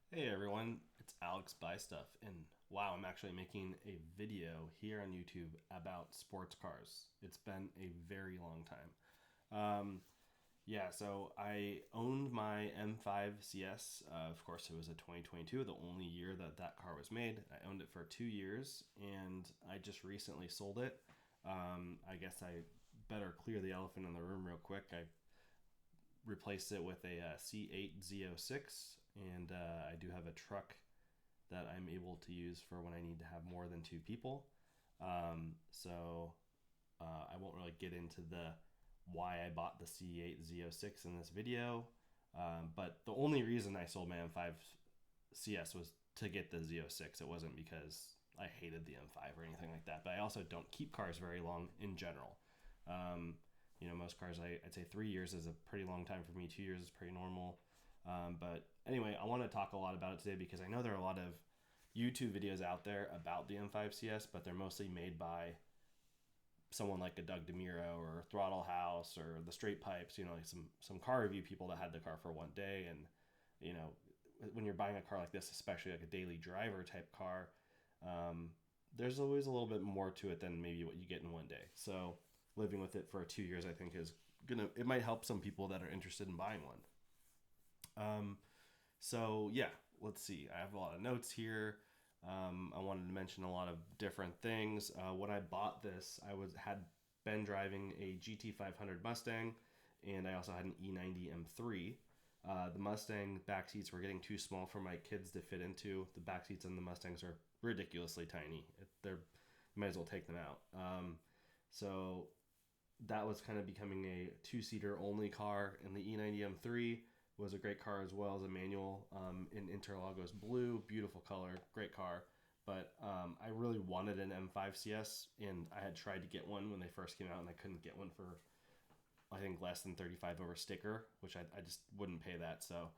Hey everyone, it's Alex Buy Stuff, and wow, I'm actually making a video here on YouTube about sports cars. It's been a very long time. Um, yeah, so I owned my M5 CS. Of course, it was a 2022, the only year that that car was made. I owned it for 2 years, and I just recently sold it. I guess I better clear the elephant in the room real quick. I replaced it with a C8 Z06, and I do have a truck that I'm able to use for when I need to have more than two people. So I won't really get into the why I bought the C8 Z06 in this video, but the only reason I sold my M5 CS was to get the Z06. It wasn't because I hated the M5 or anything like that. But I also don't keep cars very long in general. Um, most cars, I'd say 3 years is a pretty long time for me. 2 years is pretty normal. But anyway, I want to talk a lot about it today because I know there are a lot of YouTube videos out there about the M5 CS, but they're mostly made by someone like a Doug DeMuro or Throttle House or the Straight Pipes, like some car review people that had the car for one day. And you know, when you're buying a car like this, especially like a daily driver type car, there's always a little bit more to it than maybe what you get in one day. So living with it for 2 years, I think it might help some people that are interested in buying one. So yeah, let's see. I have a lot of notes here. I wanted to mention a lot of different things. When I bought this, had been driving a GT500 Mustang, and I also had an E90 M3. The Mustang back seats were getting too small for my kids to fit into. The back seats on the Mustangs are ridiculously tiny. You might as well take them out. So that was kind of becoming a two-seater only car, and the E90 M3 was a great car as well as a manual in Interlagos blue, beautiful color, great car. But I really wanted an M5 CS, and I had tried to get one when they first came out, and I couldn't get one for I think less than 35 over sticker, which I just wouldn't pay that. So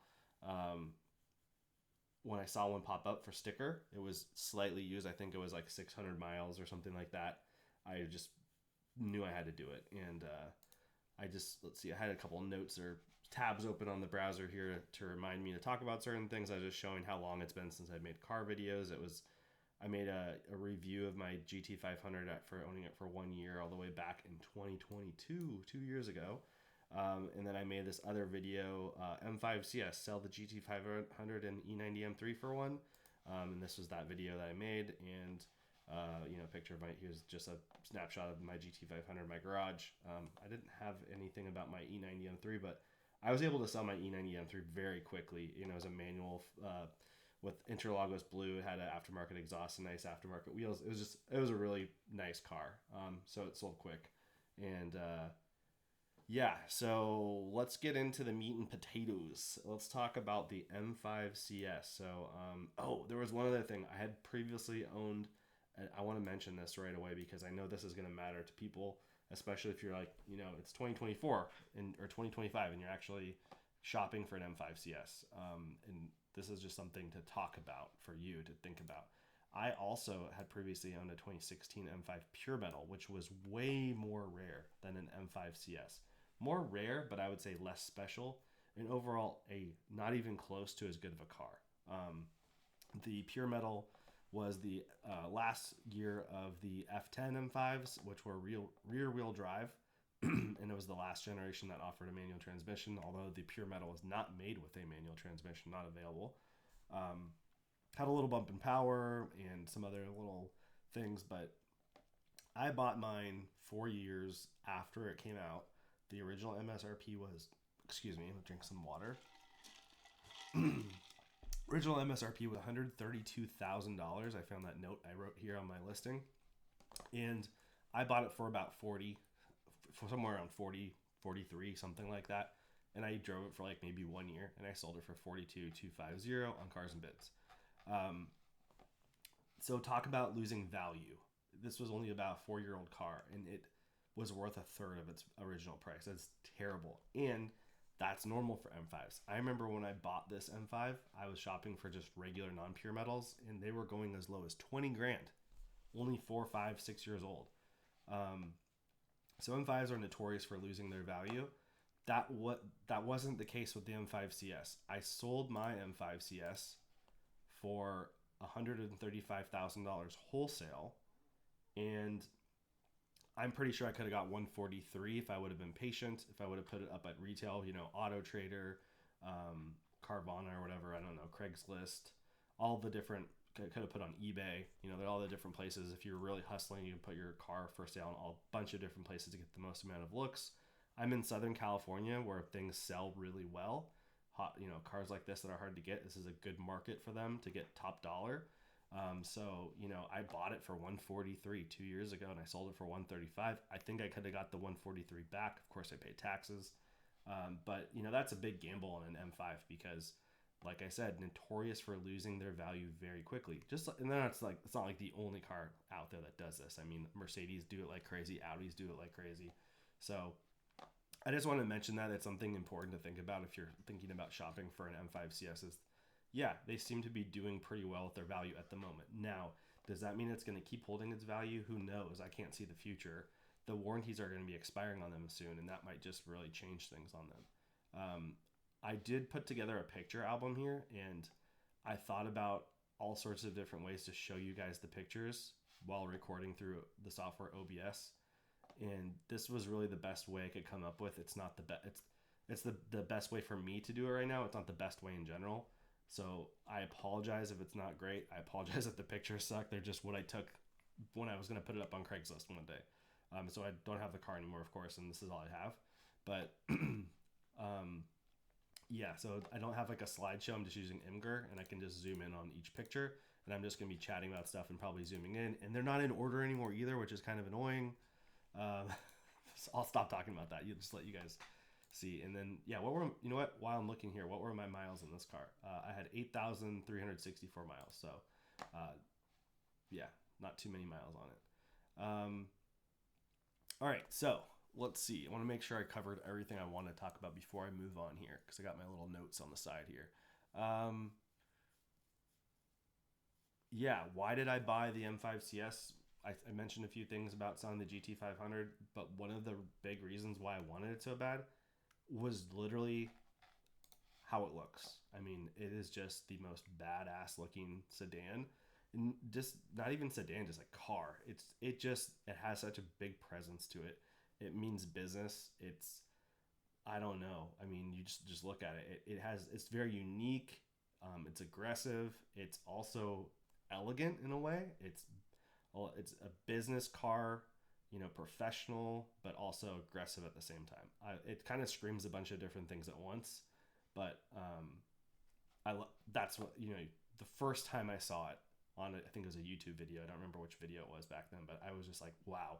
when I saw one pop up for sticker, it was slightly used. I think it was like 600 miles or something like that. I just knew I had to do it, and let's see. I had a couple notes or tabs open on the browser here to remind me to talk about certain things. I was just showing how long it's been since I made car videos. I made a review of my GT500 for owning it for 1 year, all the way back in 2022, 2 years ago. And then I made this other video, M5 CS, sell the GT500 and E90 M3 for one. And this was that video that I made. And picture of here's just a snapshot of my GT500 in my garage. I didn't have anything about my E90 M3, but I was able to sell my E90 M3 very quickly. It was a manual with Interlagos blue. It had an aftermarket exhaust and nice aftermarket wheels. It was a really nice car. So it sold quick. And yeah, so let's get into the meat and potatoes. Let's talk about the M5 CS. So, there was one other thing. I had previously owned, and I want to mention this right away because I know this is going to matter to people, especially if you're like, it's 2024 or 2025 and you're actually shopping for an M5 CS. And this is just something to talk about for you to think about. I also had previously owned a 2016 M5 Pure Metal, which was way more rare than an M5 CS. More rare, but I would say less special, and overall a not even close to as good of a car. The Pure Metal was the last year of the F10 M5s, which were rear wheel drive, and it was the last generation that offered a manual transmission. Although the Pure Metal was not made with a manual transmission, not available. Had a little bump in power and some other little things, but I bought mine 4 years after it came out. The original MSRP was, excuse me, I'll drink some water. Original MSRP was $132,000. I found that note I wrote here on my listing. And I bought it for about 40, for somewhere around 40, 43, something like that. And I drove it for like maybe 1 year, and I sold it for 42,250 on Cars and Bids. So talk about losing value. This was only about a 4-year-old car, and it was worth a third of its original price. That's terrible. And that's normal for M5s. I remember when I bought this M5, I was shopping for just regular non-pure metals, and they were going as low as 20 grand. Only 4, 5, 6 years old. So M5s are notorious for losing their value. That wasn't the case with the M5 CS. I sold my M5 CS for $135,000 wholesale, and I'm pretty sure I could have got 143 if I would have been patient. If I would have put it up at retail, Auto Trader, Carvana or whatever, I don't know, Craigslist, all the different, could have put on eBay, they're all the different places. If you're really hustling, you can put your car for sale in a bunch of different places to get the most amount of looks. I'm in Southern California where things sell really well. Cars like this that are hard to get, this is a good market for them to get top dollar. So I bought it for 143 2 years ago, and I sold it for 135. I think I could have got the 143 back. Of course, I paid taxes, but that's a big gamble on an M5 because, like I said, notorious for losing their value very quickly. And then it's not like the only car out there that does this. I mean, Mercedes do it like crazy, Audis do it like crazy. So I just want to mention that it's something important to think about if you're thinking about shopping for an M5 CS. Yeah, they seem to be doing pretty well with their value at the moment. Now, does that mean it's going to keep holding its value? Who knows? I can't see the future. The warranties are going to be expiring on them soon, and that might just really change things on them. I did put together a picture album here, and I thought about all sorts of different ways to show you guys the pictures while recording through the software OBS. And this was really the best way I could come up with. It's not the best. It's the best way for me to do it right now. It's not the best way in general. So I apologize if it's not great. I apologize if the pictures suck. They're just what I took when I was going to put it up on Craigslist one day. So I don't have the car anymore, of course, and this is all I have. But yeah, so I don't have like a slideshow. I'm just using Imgur, and I can just zoom in on each picture. And I'm just going to be chatting about stuff and probably zooming in. And they're not in order anymore either, which is kind of annoying. So I'll stop talking about that. You'll just let you guys see. And then, yeah, while I'm looking here, what were my miles in this car? I had 8,364 miles. So, yeah, not too many miles on it. All right, so let's see. I want to make sure I covered everything I want to talk about before I move on here, because I got my little notes on the side here. Yeah, why did I buy the M5 CS? I mentioned a few things about selling the GT500, but one of the big reasons why I wanted it so bad was literally how it looks. I mean, it is just the most badass looking sedan, and just not even sedan, just a car. It has such a big presence to it. It means business. I don't know. I mean, you just look at it. It's very unique. It's aggressive. It's also elegant in a way. It's a business car, professional, but also aggressive at the same time. It kind of screams a bunch of different things at once, but that's what, the first time I saw it on, I think it was a YouTube video. I don't remember which video it was back then, but I was just like, wow,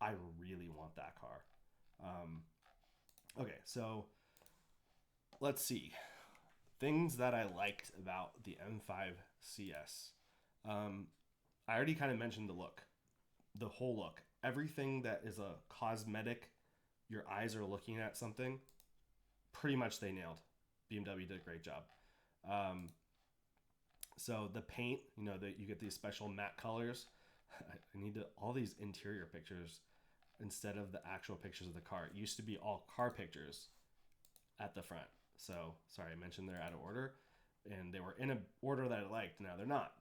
I really want that car. Okay, so let's see. Things that I liked about the M5 CS. I already kind of mentioned the look, the whole look. Everything that is a cosmetic, your eyes are looking at something, pretty much they nailed. BMW did a great job. So the paint, that you get these special matte colors. I need all these interior pictures instead of the actual pictures of the car. It used to be all car pictures at the front. So, sorry, I mentioned they're out of order, and they were in an order that I liked. Now they're not.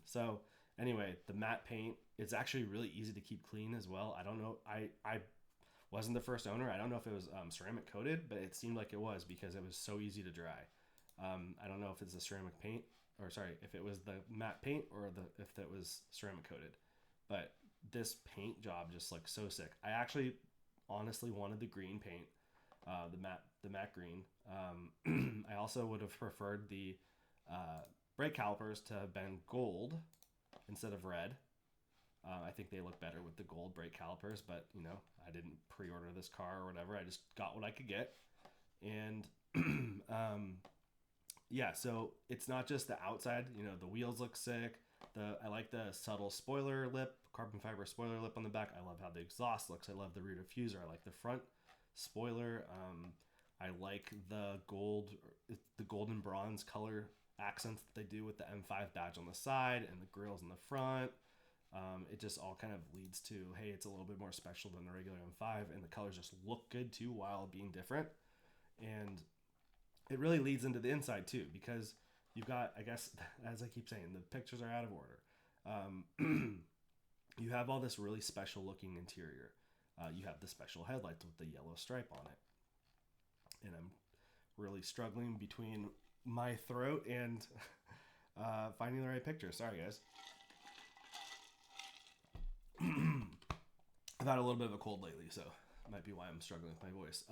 So, anyway, the matte paint, it's actually really easy to keep clean as well. I don't know. I wasn't the first owner. I don't know if it was ceramic coated, but it seemed like it was because it was so easy to dry. I don't know if it's the ceramic paint, or sorry, if it was the matte paint or if that was ceramic coated. But this paint job just looks so sick. I actually honestly wanted the green paint, the matte green. I also would have preferred the brake calipers to have been gold instead of red. I think they look better with the gold brake calipers, but I didn't pre-order this car or whatever. I just got what I could get. And yeah, so it's not just the outside, the wheels look sick. I like the subtle spoiler lip, carbon fiber spoiler lip on the back. I love how the exhaust looks. I love the rear diffuser. I like the front spoiler. I like the golden bronze color accents that they do with the M5 badge on the side and the grills in the front. It just all kind of leads to, hey, it's a little bit more special than the regular M5, and the colors just look good too while being different. And it really leads into the inside too, because you've got, I guess, as I keep saying, the pictures are out of order. Um, you have all this really special looking interior. You have the special headlights with the yellow stripe on it, and I'm really struggling between my throat and finding the right picture. Sorry, guys. I've had a little bit of a cold lately, so might be why I'm struggling with my voice.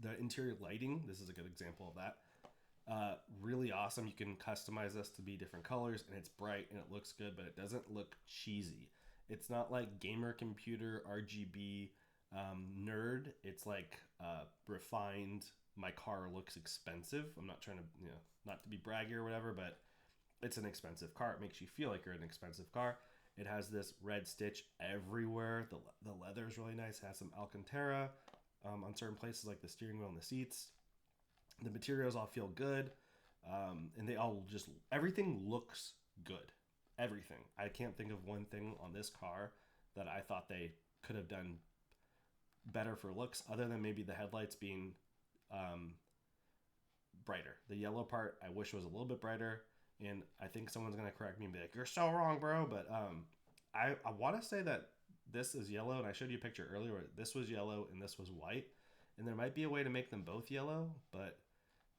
The interior lighting, this is a good example of that. Really awesome. You can customize this to be different colors, and it's bright and it looks good, but it doesn't look cheesy. It's not like gamer computer RGB nerd. It's like refined. My car looks expensive. I'm not trying to, not to be braggy or whatever, but it's an expensive car. It makes you feel like you're in an expensive car. It has this red stitch everywhere. The leather is really nice. It has some Alcantara on certain places like the steering wheel and the seats. The materials all feel good, and they all just, everything looks good. Everything. I can't think of one thing on this car that I thought they could have done better for looks, other than maybe the headlights being brighter. The yellow part I wish was a little bit brighter, and I think someone's gonna correct me and be like, "You're so wrong, bro." But I want to say that this is yellow, and I showed you a picture earlier where this was yellow and this was white, and there might be a way to make them both yellow, but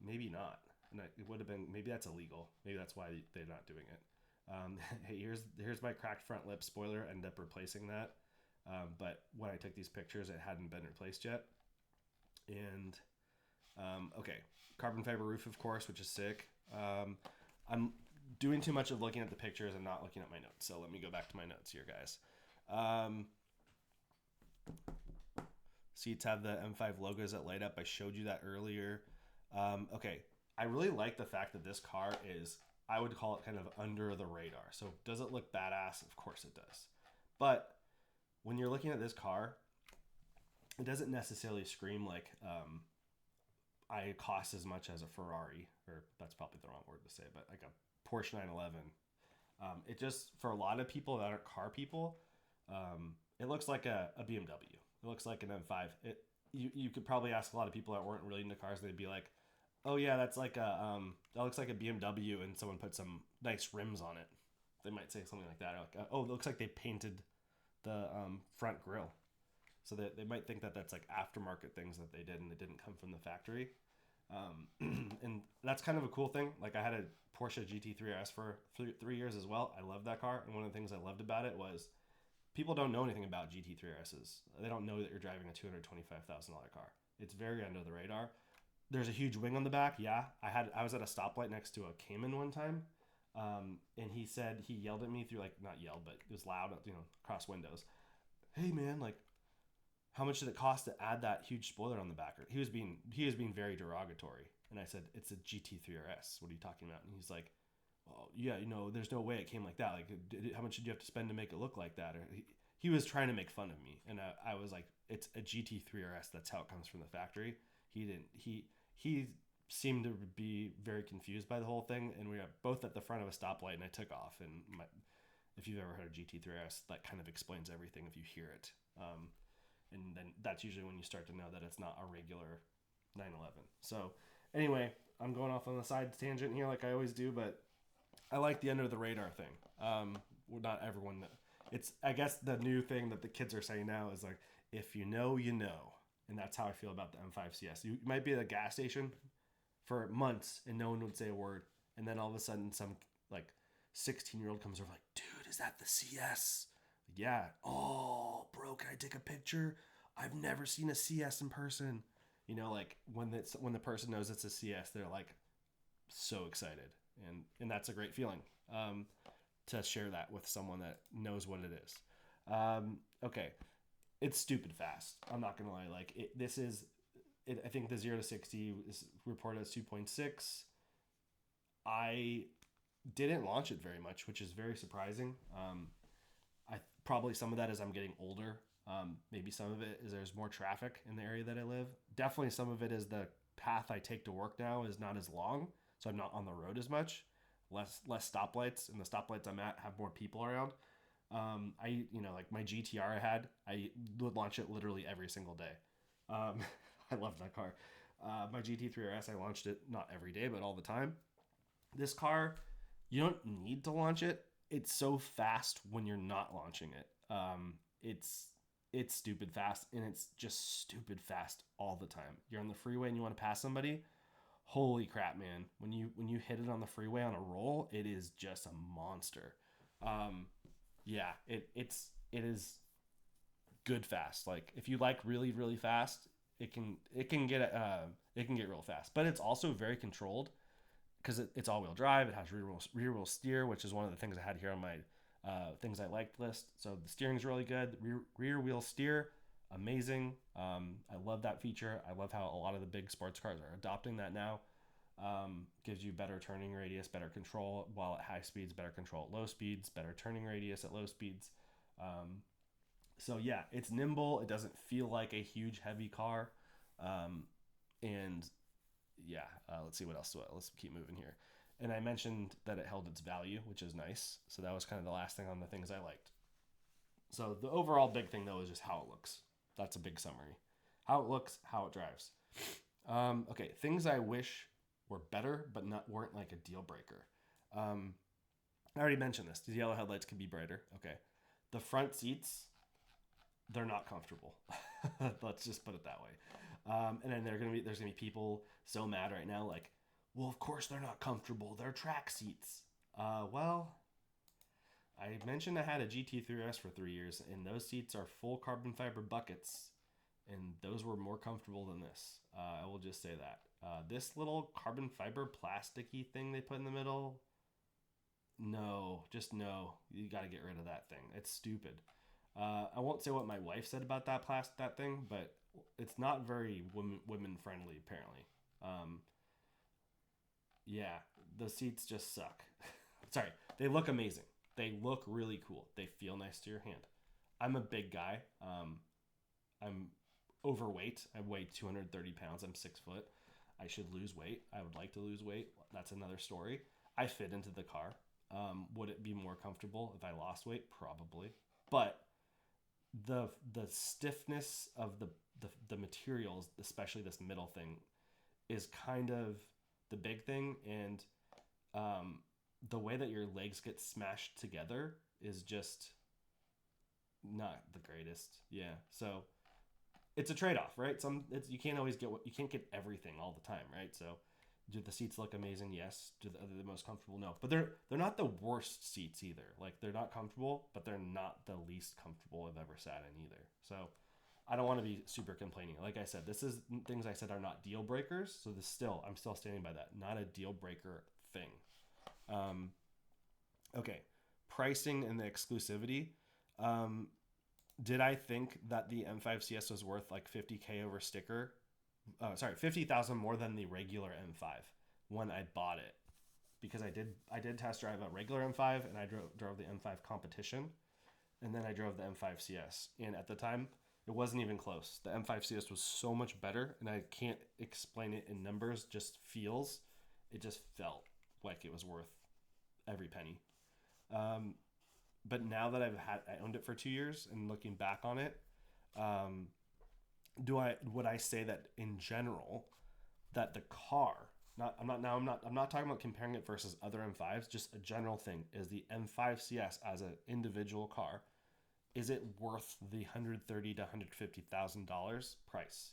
maybe not. And it would have been, maybe that's illegal. Maybe that's why they're not doing it. Hey, here's my cracked front lip spoiler. I ended up replacing that, but when I took these pictures, it hadn't been replaced yet. And okay, carbon fiber roof, of course, which is sick. I'm doing too much of looking at the pictures and not looking at my notes, so let me go back to my notes here, guys. Seats have the M5 logos that light up. I showed you that earlier. Okay, I really like the fact that this car is, I would call it kind of under the radar. So does it look badass? Of course it does. But when you're looking at this car, it doesn't necessarily scream like I cost as much as a Ferrari, or that's probably the wrong word to say, but like a Porsche 911. It just, for a lot of people that aren't car people, it looks like a BMW. It looks like an M5. You could probably ask a lot of people that weren't really into cars, and they'd be like, "Oh yeah, that's like that looks like a BMW, and someone put some nice rims on it." They might say something like that. Or like, "Oh, it looks like they painted the front grille." So they might think that that's like aftermarket things that they did, and it didn't come from the factory. And that's kind of a cool thing. Like, I had a Porsche GT3 RS for 3 years as well. I loved that car, and one of the things I loved about it was people don't know anything about GT3 RSs. They don't know that you're driving a $225,000 car. It's very under the radar. There's a huge wing on the back. Yeah, I was at a stoplight next to a Cayman one time, and he said, he yelled at me through, like, not yelled, but it was loud, across windows. "Hey man, like, how much did it cost to add that huge spoiler on the back?" He was being very derogatory, and I said, "It's a GT3 RS. What are you talking about?" And he's like, "Well, yeah, there's no way it came like that. Like, how much did you have to spend to make it look like that?" Or he was trying to make fun of me, and I was like, "It's a GT3 RS. That's how it comes from the factory." He seemed to be very confused by the whole thing, and we were both at the front of a stoplight, and I took off. And if you've ever heard of GT3 RS, that kind of explains everything if you hear it. And then that's usually when you start to know that it's not a regular 911. So anyway, I'm going off on the side tangent here like I always do, but I like the under the radar thing. Not everyone, it's, I guess the new thing that the kids are saying now is like, if you know, you know. And that's how I feel about the M5 CS. You might be at a gas station for months and no one would say a word. And then all of a sudden some like 16-year-old comes over like, "Dude, is that the CS?" "Yeah." "Oh, bro, can I take a picture? I've never seen a CS in person." Like when the person knows it's a CS, they're like so excited, and that's a great feeling to share that with someone that knows what it is. Okay, it's stupid fast. I'm not gonna lie. Like I think the 0 to 60 is reported as 2.6. I didn't launch it very much, which is very surprising. Probably some of that is I'm getting older. Maybe some of it is there's more traffic in the area that I live. Definitely some of it is the path I take to work now is not as long, so I'm not on the road as much. Less stoplights, and the stoplights I'm at have more people around. Like my GTR I would launch it literally every single day. I love that car. My GT3 RS, I launched it not every day, but all the time. This car, you don't need to launch it. It's so fast when you're not launching it. It's stupid fast, and it's just stupid fast all the time. You're on the freeway and you want to pass somebody. Holy crap, man! When you hit it on the freeway on a roll, it is just a monster. Um, yeah, it is good fast. Like if you like really really fast, it can get real fast. But it's also very controlled because it's all wheel drive. It has rear wheel steer, which is one of the things I had here on my things I liked list. So the steering's really good. Rear wheel steer, amazing. I love that feature. I love how a lot of the big sports cars are adopting that now. Gives you better turning radius, better control while at high speeds, better control at low speeds, better turning radius at low speeds. So yeah, it's nimble. It doesn't feel like a huge heavy car. And yeah, let's see what else. Let's keep moving here. And I mentioned that it held its value, which is nice. So that was kind of the last thing on the things I liked. So the overall big thing though is just how it looks. That's a big summary. How it looks, how it drives. Okay, things I wish were better, but weren't like a deal breaker. I already mentioned this. The yellow headlights could be brighter. Okay, the front seats, they're not comfortable. Let's just put it that way. And then there's gonna be people so mad right now, like, well, of course they're not comfortable. They're track seats. Well, I mentioned I had a GT3RS for 3 years, and those seats are full carbon fiber buckets, and those were more comfortable than this. I will just say that. This little carbon fiber plasticky thing they put in the middle, no, just no. You got to get rid of that thing. It's stupid. I won't say what my wife said about that thing, but it's not very women friendly apparently. Yeah, the seats just suck. Sorry, they look amazing. They look really cool. They feel nice to your hand. I'm a big guy. I'm overweight. I weigh 230 pounds. I'm 6 foot. I should lose weight. I would like to lose weight. That's another story. I fit into the car. Would it be more comfortable if I lost weight? Probably. But the stiffness of the materials, especially this middle thing, is kind of the big thing. And the way that your legs get smashed together is just not the greatest. Yeah. So it's a trade-off, right? You can't always you can't get everything all the time, right? So do the seats look amazing? Yes. Are they the most comfortable? No. But they're not the worst seats either. Like they're not comfortable, but they're not the least comfortable I've ever sat in either. So I don't want to be super complaining. Like I said, this is things I said are not deal breakers. So I'm still standing by that. Not a deal breaker thing. Okay, pricing and the exclusivity. Did I think that the M5 CS was worth like 50K over sticker? 50,000 more than the regular M5 when I bought it, because I did test drive a regular M5 and I drove the M5 competition, and then I drove the M5 CS, and at the time it wasn't even close. The M5 CS was so much better, and I can't explain it in numbers. Just feels, it just felt like it was worth every penny. But now that I owned it for 2 years and looking back on it, would I say that in general that the car, I'm not talking about comparing it versus other M5s, just a general thing, is the M5 CS as an individual car, is it worth the $130,000 to $150,000 price?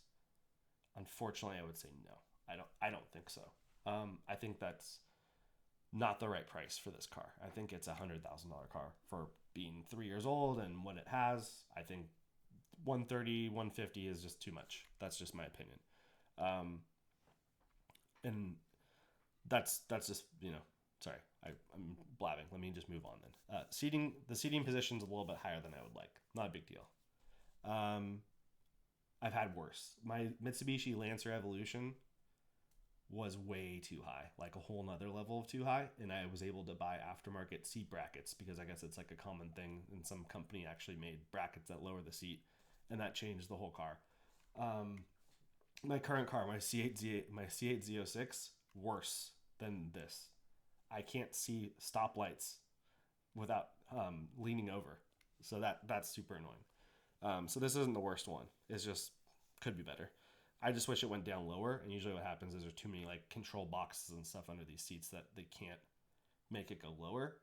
Unfortunately, I would say no. I don't think so. I think that's not the right price for this car. I think it's $100,000 car for being 3 years old and what it has. I think 130, 150 is just too much. That's just my opinion. And that's just, sorry, I'm blabbing. Let me just move on then. The seating position's a little bit higher than I would like. Not a big deal. I've had worse. My Mitsubishi Lancer Evolution was way too high, like a whole nother level of too high, and I was able to buy aftermarket seat brackets because I guess it's like a common thing, and some company actually made brackets that lower the seat, and that changed the whole car. My current car, my C8 Z06, worse than this. I can't see stoplights without leaning over, so that's super annoying. So this isn't the worst one. It's just could be better. I just wish it went down lower. And usually what happens is there's too many like control boxes and stuff under these seats that they can't make it go lower.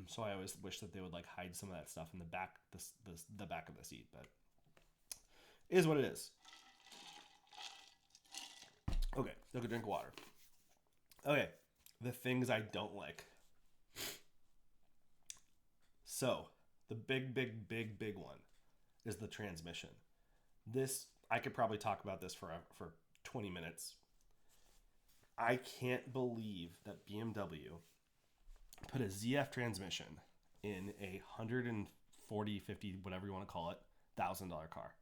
So I always wish that they would like hide some of that stuff in the back, the back of the seat. But it is what it is. Okay, took a drink of water. Okay, the things I don't like. So the big one is the transmission. This I could probably talk about this for 20 minutes. I can't believe that BMW put a ZF transmission in a 140, 50, whatever you want to call it, $1,000 car.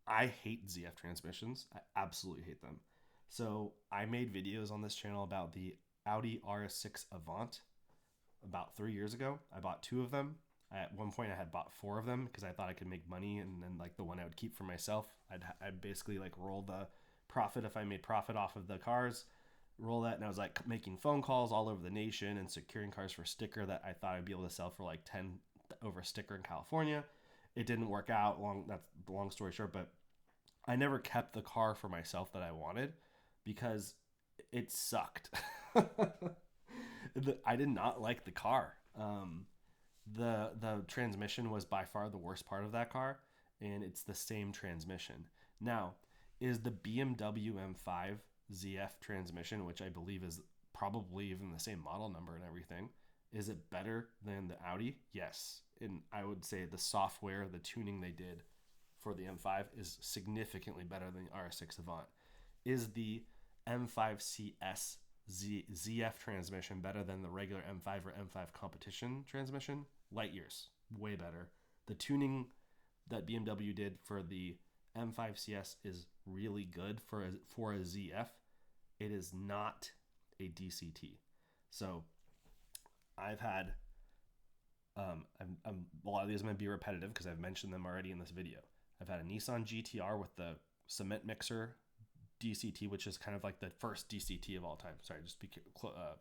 I hate ZF transmissions. I absolutely hate them. So I made videos on this channel about the Audi RS6 Avant about 3 years ago. I bought 2 of them. At one point I had bought 4 of them because I thought I could make money, and then like the one I would keep for myself, I'd basically like roll the profit if I made profit off of the cars, roll that, and I was like making phone calls all over the nation and securing cars for sticker that I thought I'd be able to sell for like 10 over sticker in California. It didn't work out. That's the long story short, but I never kept the car for myself that I wanted because it sucked. I did not like the car. The transmission was by far the worst part of that car, and it's the same transmission. Now, is the BMW M5 ZF transmission, which I believe is probably even the same model number and everything, is it better than the Audi? Yes. And I would say the software, the tuning they did for the M5 is significantly better than the RS6 Avant. Is the M5 CS ZF transmission better than the regular M5 or M5 competition transmission? Light years. Way better. The tuning that BMW did for the M5 CS is really good for a ZF. It is not a DCT. So I've had a lot of these are going to be repetitive because I've mentioned them already in this video. I've had a Nissan GTR with the cement mixer DCT, which is kind of like the first DCT of all time. Sorry, just be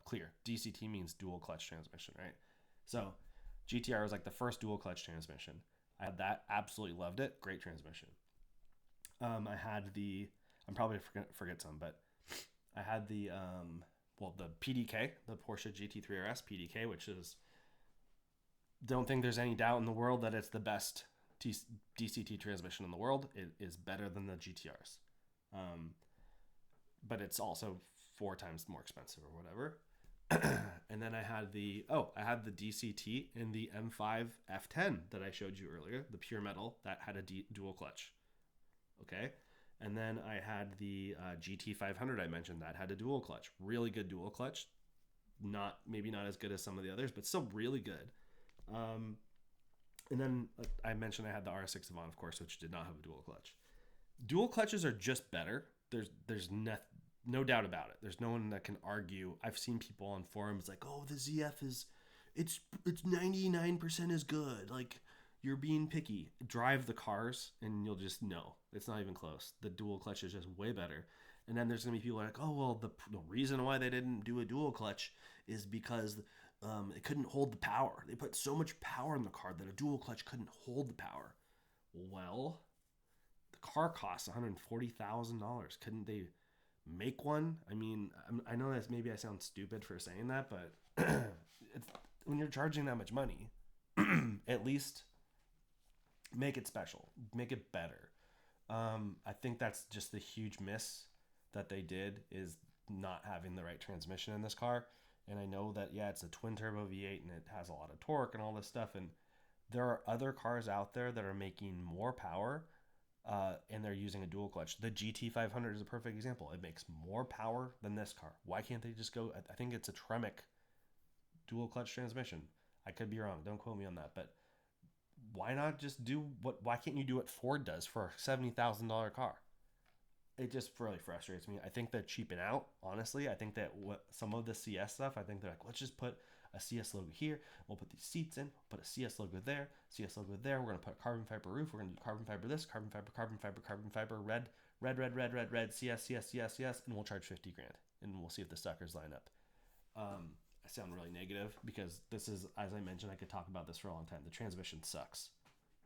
clear. DCT means dual clutch transmission, right? So GTR was like the first dual clutch transmission. I had that, absolutely loved it. Great transmission. I had I'm probably forget some, but I had the PDK, the Porsche GT3 RS PDK, which is, don't think there's any doubt in the world that it's the best DCT transmission in the world. It is better than the GTRs. But it's also 4 times more expensive or whatever. And then I had the DCT in the M5 F10 that I showed you earlier, the pure metal that had a dual clutch. Okay. And then I had the GT500 I mentioned that had a dual clutch, really good dual clutch. Maybe not as good as some of the others, but still really good. And then I mentioned I had the RS6 Avant, of course, which did not have a dual clutch. Dual clutches are just better. There's no doubt about it. There's no one that can argue. I've seen people on forums like, "Oh, the ZF it's 99% as good. Like, you're being picky." Drive the cars and you'll just know. It's not even close. The dual clutch is just way better. And then there's going to be people like, "Oh, well, the reason why they didn't do a dual clutch is because it couldn't hold the power. They put so much power in the car that a dual clutch couldn't hold the power." Well, the car costs $140,000. Couldn't they make one? I mean, I know that maybe I sound stupid for saying that, but when you're charging that much money, at least make it special, make it better. I think that's just the huge miss that they did, is not having the right transmission in this car. And I know that, yeah, it's a twin turbo V8 and it has a lot of torque and all this stuff. And there are other cars out there that are making more power and they're using a dual clutch. The GT500 is a perfect example. It makes more power than this car. Why can't they just go? I think it's a Tremec dual clutch transmission. I could be wrong. Don't quote me on that. But why not just do why can't you do what Ford does for a $70,000 car? It just really frustrates me. I think they're cheaping out, honestly. I think that some of the CS stuff, I think they're like, let's just put a CS logo here. We'll put these seats in, put a CS logo there, CS logo there. We're going to put a carbon fiber roof. We're going to do carbon fiber this, carbon fiber, red, CS, and we'll charge 50 grand. And we'll see if the suckers line up. I sound really negative because this is, as I mentioned, I could talk about this for a long time. The transmission sucks.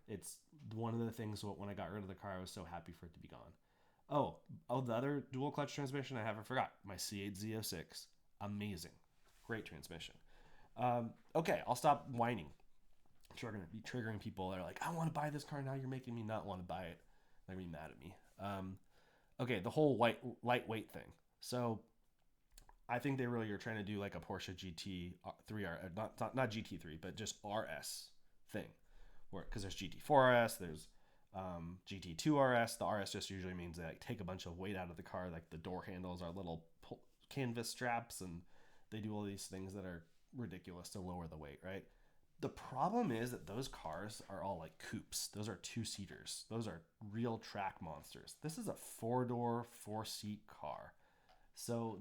It's one of the things when I got rid of the car, I was so happy for it to be gone. Oh, the other dual clutch transmission I haven't forgot. My C8 Z06. Amazing. Great transmission. Okay, I'll stop whining. I'm sure I'm going to be triggering people that are like, I want to buy this car now. You're making me not want to buy it. They're going to be mad at me. Okay, the whole lightweight thing. So I think they really are trying to do like a Porsche GT3R, not GT3, but just RS thing. Because there's GT4 RS, there's GT2 RS. The RS just usually means they like take a bunch of weight out of the car, like the door handles are little canvas straps, and they do all these things that are ridiculous to lower the weight, right? The problem is that those cars are all like coupes. Those are two-seaters. Those are real track monsters. This is a four-door, four-seat car. So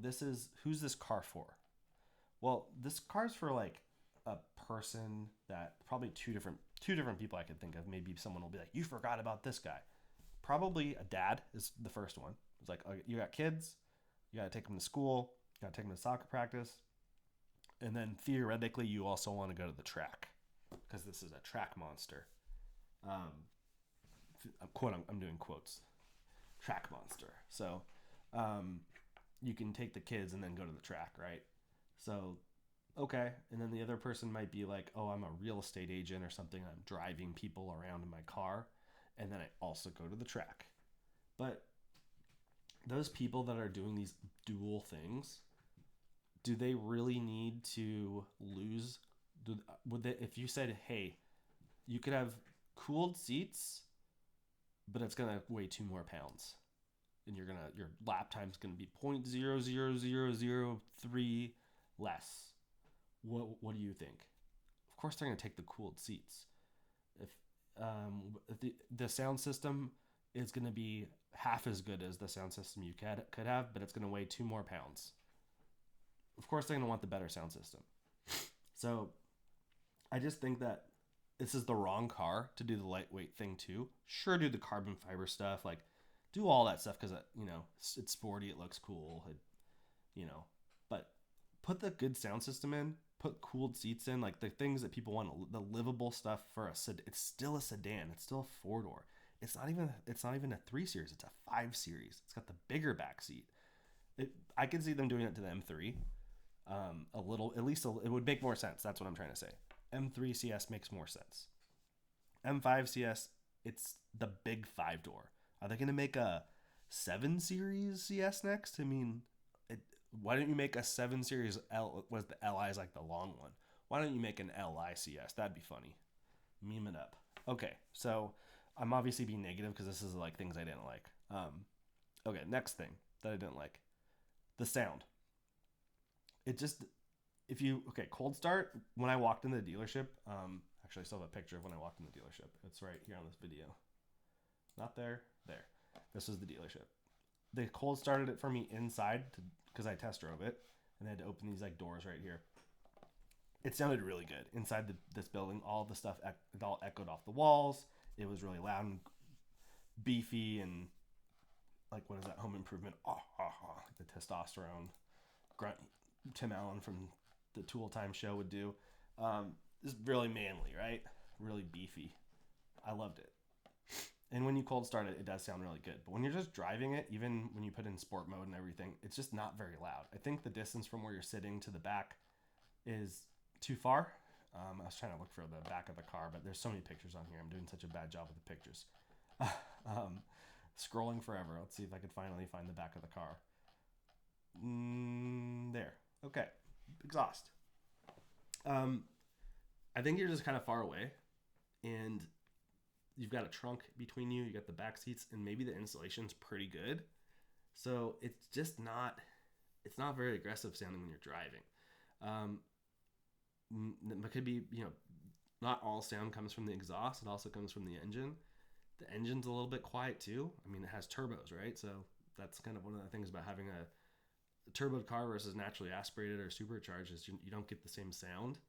who's this car for? Well, this car's for like a person that probably two different people I could think of. Maybe someone will be like, you forgot about this guy. Probably a dad is the first one. It's like, oh, you got kids, you got to take them to school, you got to take them to soccer practice. And then theoretically, you also want to go to the track because this is a track monster. I'm doing quotes. Track monster. So you can take the kids and then go to the track, right? So, okay. And then the other person might be like, oh, I'm a real estate agent or something. I'm driving people around in my car. And then I also go to the track. But those people that are doing these dual things, do they really need to lose? If you said, hey, you could have cooled seats, but it's going to weigh 2 more pounds. And your lap time's going to be 0.00003 less. What do you think? Of course, they're going to take the cooled seats. If the sound system is going to be half as good as the sound system you could have, but it's going to weigh 2 more pounds. Of course, they're going to want the better sound system. So I just think that this is the wrong car to do the lightweight thing too. Sure, do the carbon fiber stuff, like do all that stuff because it's sporty, it looks cool, but put the good sound system in, put cooled seats in, like the things that people want, the livable stuff for a sedan. It's still a sedan, it's still a 4-door. It's not even a 3 Series, it's a 5 Series. It's got the bigger back seat. I could see them doing it to the M3. A little, at least it would make more sense. That's what I'm trying to say. M3 CS makes more sense. M5 CS, it's the big 5-door. Are they going to make a 7 Series CS next? I mean, why don't you make a 7 Series L? Was the LI is like the long one? Why don't you make an LI CS? That'd be funny. Meme it up. Okay, so I'm obviously being negative because this is like things I didn't like. Okay, next thing that I didn't like, the sound. Cold start, when I walked in the dealership, actually I still have a picture of when I walked in the dealership. It's right here on this video. Not there, there. This is the dealership. They cold started it for me inside because I test drove it, and they had to open these like doors right here. It sounded really good inside this building. All the stuff, it all echoed off the walls. It was really loud and beefy and like, what is that, Home Improvement? Like the testosterone grunt Tim Allen from the Tool Time show would do. It's really manly, right? Really beefy. I loved it. And when you cold start it, it does sound really good. But when you're just driving it, even when you put in sport mode and everything, it's just not very loud. I think the distance from where you're sitting to the back is too far. I was trying to look for the back of the car, but there's so many pictures on here. I'm doing such a bad job with the pictures. Scrolling forever. Let's see if I could finally find the back of the car. There. Okay. Exhaust. I think you're just kind of far away, and you've got a trunk between you. You got the back seats, and maybe the insulation's pretty good. So it's just not very aggressive sounding when you're driving. It could be, not all sound comes from the exhaust. It also comes from the engine. The engine's a little bit quiet too. I mean, it has turbos, right? So that's kind of one of the things about having a turboed car versus naturally aspirated or supercharged is you don't get the same sound.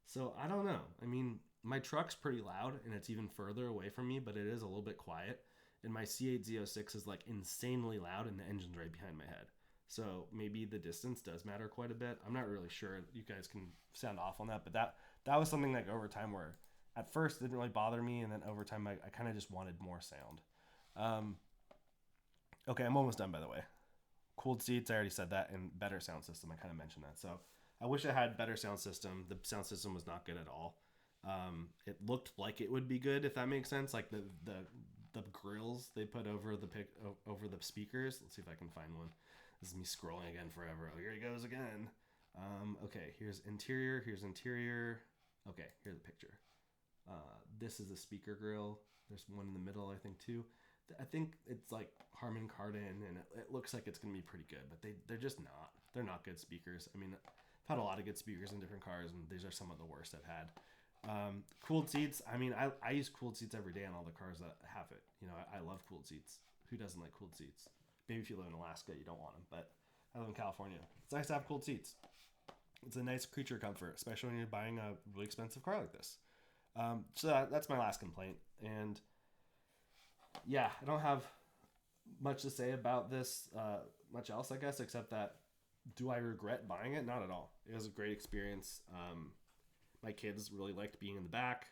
So I don't know. I mean, my truck's pretty loud and it's even further away from me, but it is a little bit quiet. And my C8 Z06 is like insanely loud and the engine's right behind my head. So maybe the distance does matter quite a bit. I'm not really sure. You guys can sound off on that, but that was something like over time where at first it didn't really bother me, and then over time I kind of just wanted more sound. Um, okay, I'm almost done, by the way. Cooled seats, I already said that, and better sound system. I kind of mentioned that. So I wish I had better sound system. The sound system was not good at all. It looked like it would be good, if that makes sense. Like the grills they put over the speakers. Let's see if I can find one. This is me scrolling again forever. Oh, here he goes again. Okay, here's interior. Here's interior. Okay, here's the picture. This is a speaker grill. There's one in the middle, I think, too. I think it's like Harman Kardon, and it looks like it's going to be pretty good, but they're just not. They're not good speakers. I mean, I've had a lot of good speakers in different cars, and these are some of the worst I've had. Cooled seats. I mean, I use cooled seats every day on all the cars that have it. You know, I love cooled seats. Who doesn't like cooled seats? Maybe if you live in Alaska, you don't want them, but I live in California. It's nice to have cooled seats. It's a nice creature comfort, especially when you're buying a really expensive car like this. So that's my last complaint. And yeah, I don't have much to say about this, much else, I guess, except that do I regret buying it? Not at all. It was a great experience. My kids really liked being in the back.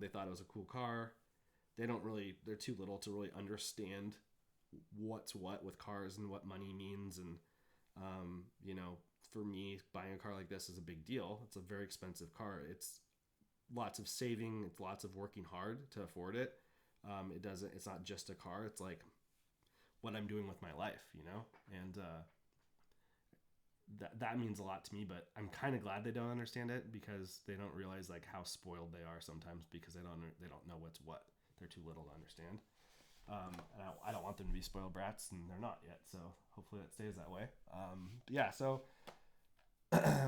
They thought it was a cool car. They're too little to really understand what's what with cars and what money means. And, for me, buying a car like this is a big deal. It's a very expensive car. It's lots of saving. It's lots of working hard to afford it. It's not just a car. It's like what I'm doing with my life, and that means a lot to me, but I'm kind of glad they don't understand it because they don't realize like how spoiled they are sometimes because they don't know what's what. They're too little to understand. And I don't want them to be spoiled brats, and they're not yet. So hopefully that stays that way. Yeah. So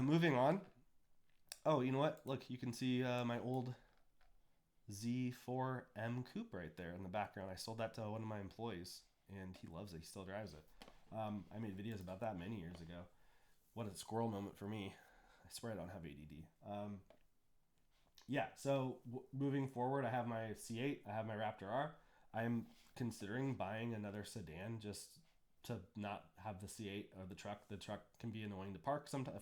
moving on. Oh, you know what? Look, you can see my old Z4M coupe right there in the background. I sold that to one of my employees, and he loves it. He still drives it. I made videos about that many years ago. What a squirrel moment for me. I swear I don't have ADD. Yeah, so moving forward, I have my C8. I have my Raptor R. I'm considering buying another sedan just to not have the C8 or the truck. The truck can be annoying to park sometimes.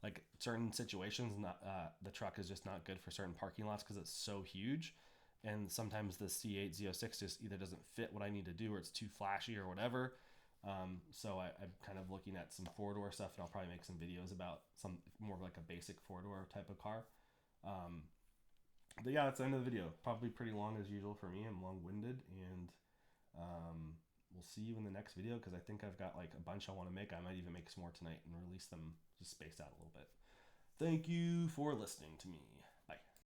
Like certain situations, not the truck is just not good for certain parking lots because it's so huge, and sometimes the C8 Z06 just either doesn't fit what I need to do or it's too flashy or whatever. So I'm kind of looking at some four-door stuff, and I'll probably make some videos about some more like a basic four-door type of car. But yeah, that's the end of the video. Probably pretty long as usual for me. I'm long-winded, and we'll see you in the next video because I think I've got like a bunch I want to make. I might even make some more tonight and release them just spaced out a little bit. Thank you for listening to me.